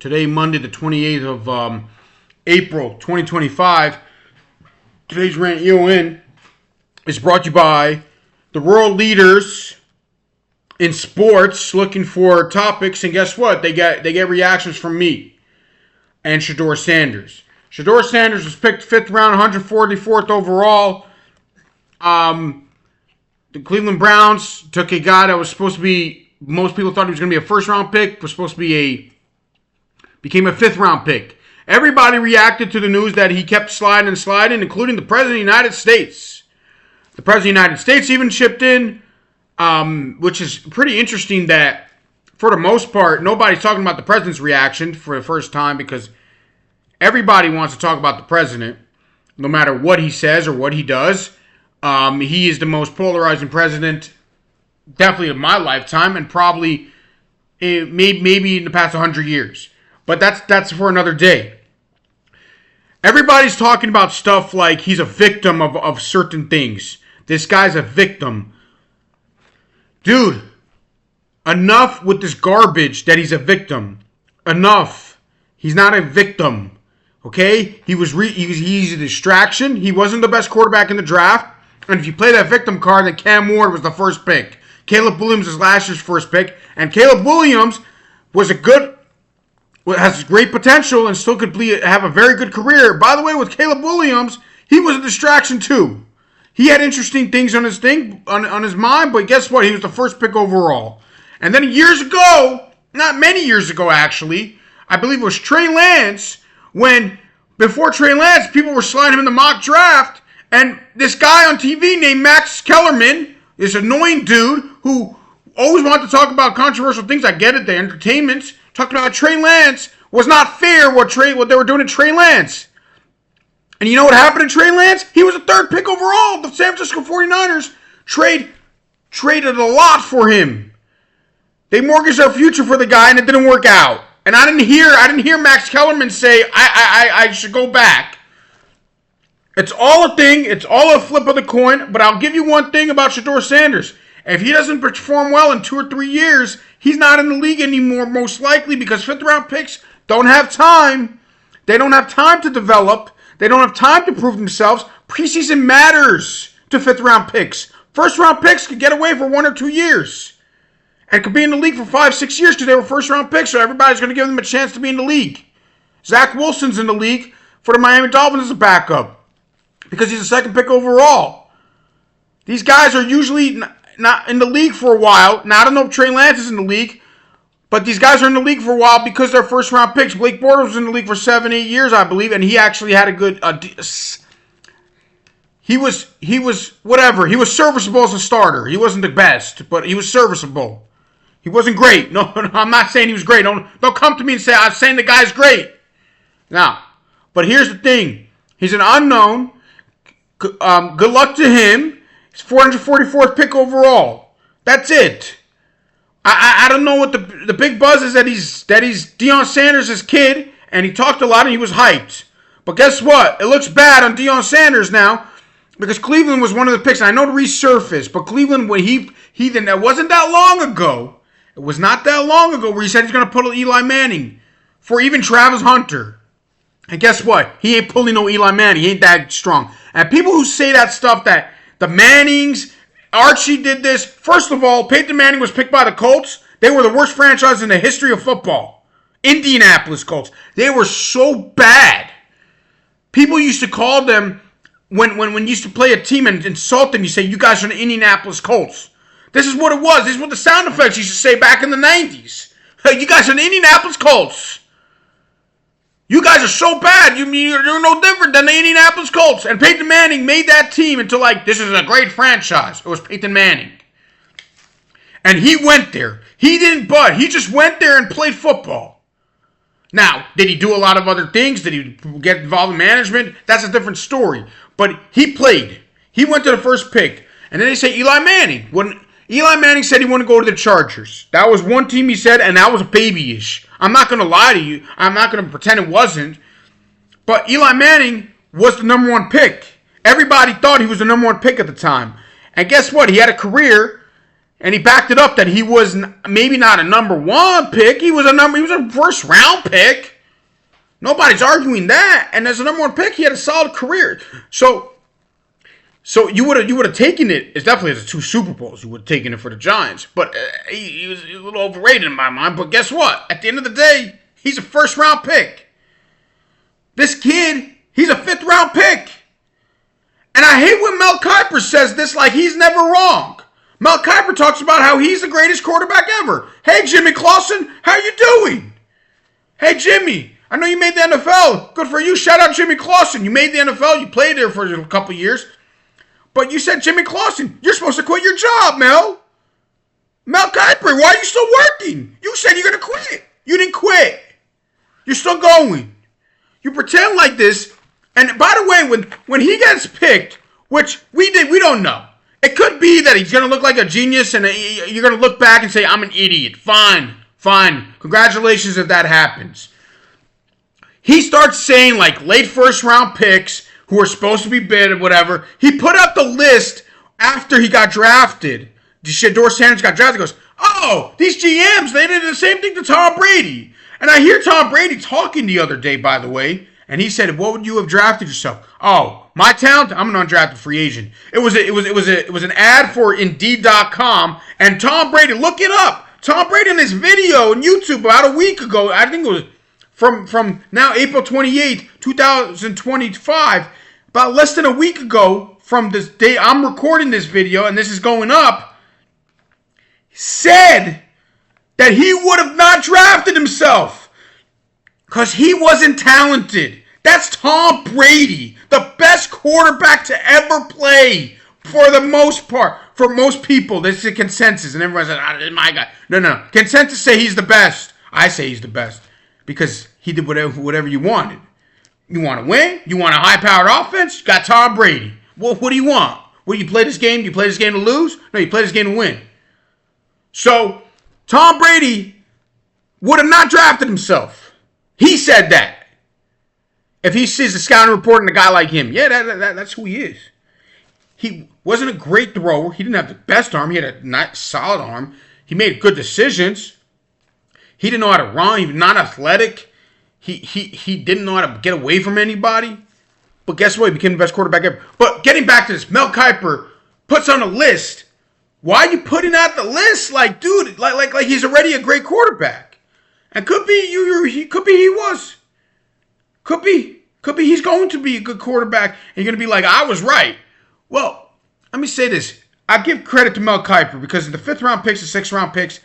Today, Monday, the 28th of April, 2025. Today's Rant EON is brought to you by the world leaders in sports looking for topics, and guess what? They get reactions from me and Shedeur Sanders. Shedeur Sanders was picked 5th round, 144th overall. The Cleveland Browns took a guy that was supposed to be, most people thought he was going to be a first-round pick, was supposed to be became a 5th round pick. Everybody reacted to the news that he kept sliding and sliding, including the President of the United States. The President of the United States even chipped in, which is pretty interesting that, for the most part, nobody's talking about the President's reaction for the first time because everybody wants to talk about the President, no matter what he says or what he does. He is the most polarizing president, definitely of my lifetime, and probably maybe in the past 100 years. But that's for another day. Everybody's talking about stuff like he's a victim of certain things. This guy's a victim. Dude, enough with this garbage that he's a victim. Enough. He's not a victim. Okay? He's a distraction. He wasn't the best quarterback in the draft. And if you play that victim card, then Cam Ward was the first pick. Caleb Williams was last year's first pick. And Caleb Williams has great potential and still could have a very good career. By the way, with Caleb Williams, he was a distraction too. He had interesting things on his mind, but guess what? He was the first pick overall. And then years ago, not many years ago actually, I believe it was Trey Lance, before Trey Lance, people were sliding him in the mock draft, and this guy on TV named Max Kellerman, this annoying dude who always wanted to talk about controversial things. I get it, the entertainment. Talking about Trey Lance was not fair what they were doing to Trey Lance. And you know what happened to Trey Lance? He was a 3rd pick overall. The San Francisco 49ers traded a lot for him. They mortgaged their future for the guy and it didn't work out. And I didn't hear Max Kellerman say I should go back. It's all a thing. It's all a flip of the coin. But I'll give you one thing about Shedeur Sanders. If he doesn't perform well in 2 or 3 years, he's not in the league anymore, most likely, because 5th round picks don't have time. They don't have time to develop. They don't have time to prove themselves. Preseason matters to 5th round picks. 1st round picks could get away for 1 or 2 years and could be in the league for 5, 6 years because they were 1st round picks, so everybody's going to give them a chance to be in the league. Zach Wilson's in the league for the Miami Dolphins as a backup because he's a 2nd pick overall. These guys are usually not in the league for a while. Now, I don't know if Trey Lance is in the league, but these guys are in the league for a while because they're 1st round picks. Blake Bortles was in the league for 7, 8 years, I believe, and he actually had a good. He was whatever. He was serviceable as a starter. He wasn't the best, but he was serviceable. He wasn't great. No, I'm not saying he was great. Don't come to me and say I'm saying the guy's great. Now, but here's the thing. He's an unknown. Good luck to him. He's 444th pick overall. That's it. I don't know what the big buzz is that he's Deion Sanders' kid, and he talked a lot and he was hyped. But guess what? It looks bad on Deion Sanders now because Cleveland was one of the picks. And I know to resurface, but Cleveland, when he then it wasn't that long ago. It was not that long ago where he said he's going to pull Eli Manning for even Travis Hunter. And guess what? He ain't pulling no Eli Manning. He ain't that strong. And people who say that stuff that the Mannings, Archie did this. First of all, Peyton Manning was picked by the Colts. They were the worst franchise in the history of football. Indianapolis Colts. They were so bad. People used to call them, when you used to play a team and insult them, you say, you guys are the Indianapolis Colts. This is what it was. This is what the sound effects used to say back in the 90s. Hey, you guys are the Indianapolis Colts. You guys are so bad. You're no different than the Indianapolis Colts. And Peyton Manning made that team into this is a great franchise. It was Peyton Manning. And he went there. He didn't butt. He just went there and played football. Now, did he do a lot of other things? Did he get involved in management? That's a different story. But he played. He went to the 1st pick. And then they say Eli Manning. When Eli Manning said he wanted to go to the Chargers. That was one team he said, and that was babyish. I'm not going to lie to you. I'm not going to pretend it wasn't. But Eli Manning was the number 1 pick. Everybody thought he was the number 1 pick at the time. And guess what? He had a career And he backed it up that he was maybe not a number 1 pick. He was a first round pick. Nobody's arguing that. And as a number 1 pick, he had a solid career. So you would have taken it. It's definitely the 2 Super Bowls. You would have taken it for the Giants. But he was a little overrated in my mind. But guess what? At the end of the day, he's a first round pick. This kid, he's a 5th round pick. And I hate when Mel Kiper says this like he's never wrong. Mel Kiper talks about how he's the greatest quarterback ever. Hey, Jimmy Clausen, how you doing? Hey, Jimmy, I know you made the NFL. Good for you. Shout out Jimmy Clausen. You made the NFL. You played there for a couple years. But you said, Jimmy Clausen, you're supposed to quit your job, Mel. Mel Kiper, why are you still working? You said you're going to quit. You didn't quit. You're still going. You pretend like this. And by the way, when he gets picked, which we don't know. It could be that he's going to look like a genius and you're going to look back and say, I'm an idiot. Fine. Congratulations if that happens. He starts saying like late first round picks who are supposed to be bid or whatever. He put up the list after he got drafted. Shedeur Sanders got drafted. He goes, oh, these GMs, they did the same thing to Tom Brady. And I hear Tom Brady talking the other day, by the way. And he said, what would you have drafted yourself? Oh, my talent? I'm an undrafted free agent. It was an ad for Indeed.com. And Tom Brady, look it up. Tom Brady in this video on YouTube about a week ago, I think it was from now April 28th, 2025, about less than a week ago from this day I'm recording this video and this is going up, said that he would have not drafted himself. Because he wasn't talented. That's Tom Brady, the best quarterback to ever play for the most part. For most people, this is a consensus. And everyone says, this is my guy. No. Consensus say he's the best. I say he's the best. Because he did whatever you wanted. You want to win? You want a high-powered offense? You got Tom Brady. Well, what do you want? Well, you play this game? You play this game to lose? No, you play this game to win. So, Tom Brady would have not drafted himself. He said that. If he sees the scouting report and a guy like him, yeah, that's who he is. He wasn't a great thrower. He didn't have the best arm. He had a nice, solid arm. He made good decisions. He didn't know how to run. He was not athletic. He didn't know how to get away from anybody. But guess what? He became the best quarterback ever. But getting back to this, Mel Kiper puts on a list. Why are you putting out the list? Like, dude, like he's already a great quarterback. And could be he was. Could be he's going to be a good quarterback. And you're going to be like, I was right. Well, let me say this. I give credit to Mel Kiper because in the 5th round picks, the 6th round picks,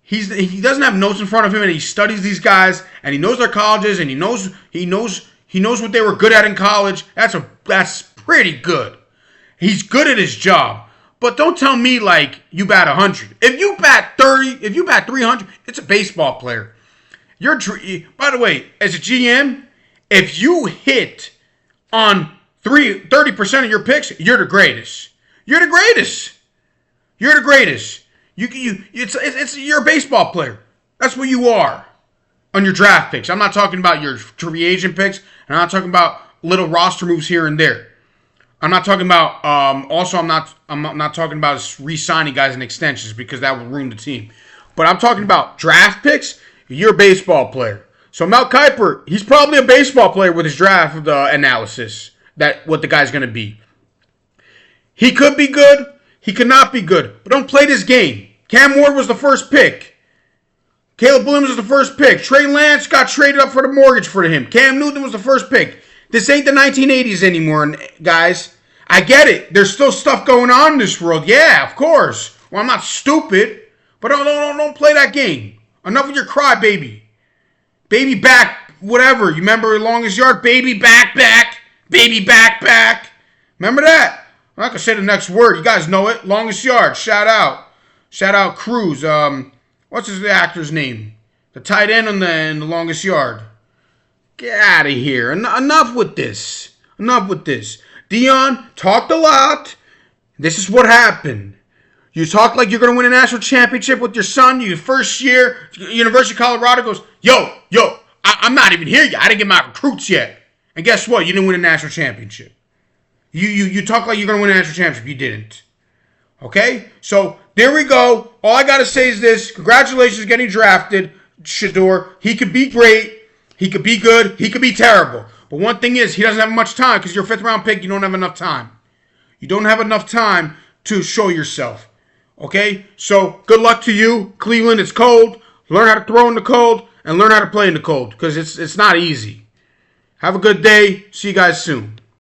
he doesn't have notes in front of him and he studies these guys and he knows their colleges and he knows what they were good at in college. That's pretty good. He's good at his job. But don't tell me like you bat 100. If you bat 30, if you bat 300, it's a baseball player. By the way, as a GM, if you hit on 30% of your picks, you're the greatest. You're the greatest. You're the greatest. You're a baseball player. That's what you are on your draft picks. I'm not talking about your free agent picks, and I'm not talking about little roster moves here and there. I'm not talking about. I'm not talking about re-signing guys and extensions because that would ruin the team. But I'm talking about draft picks. You're a baseball player. So Mel Kiper, he's probably a baseball player with his draft analysis. That what the guy's going to be. He could be good. He could not be good. But don't play this game. Cam Ward was the first pick. Caleb Williams was the first pick. Trey Lance got traded up for the mortgage for him. Cam Newton was the first pick. This ain't the 1980s anymore, guys. I get it. There's still stuff going on in this world. Yeah, of course. Well, I'm not stupid. But don't play that game. Enough of your cry, baby. Baby back, whatever. You remember Longest Yard? Baby back. Baby back. Remember that? I'm not going to say the next word. You guys know it. Longest Yard. Shout out Cruz. What's his actor's name? The tight end in the Longest Yard. Get out of here. Enough with this. Dion talked a lot. This is what happened. You talk like you're going to win a national championship with your son. Your first year, University of Colorado goes, yo, I'm not even here yet. I didn't get my recruits yet. And guess what? You didn't win a national championship. You talk like you're going to win a national championship. You didn't. Okay? So there we go. All I got to say is this. Congratulations getting drafted, Shedeur. He could be great. He could be good. He could be terrible. But one thing is, he doesn't have much time because you're a 5th-round pick. You don't have enough time. You don't have enough time to show yourself. Okay? So, good luck to you. Cleveland, it's cold. Learn how to throw in the cold and learn how to play in the cold because it's not easy. Have a good day. See you guys soon.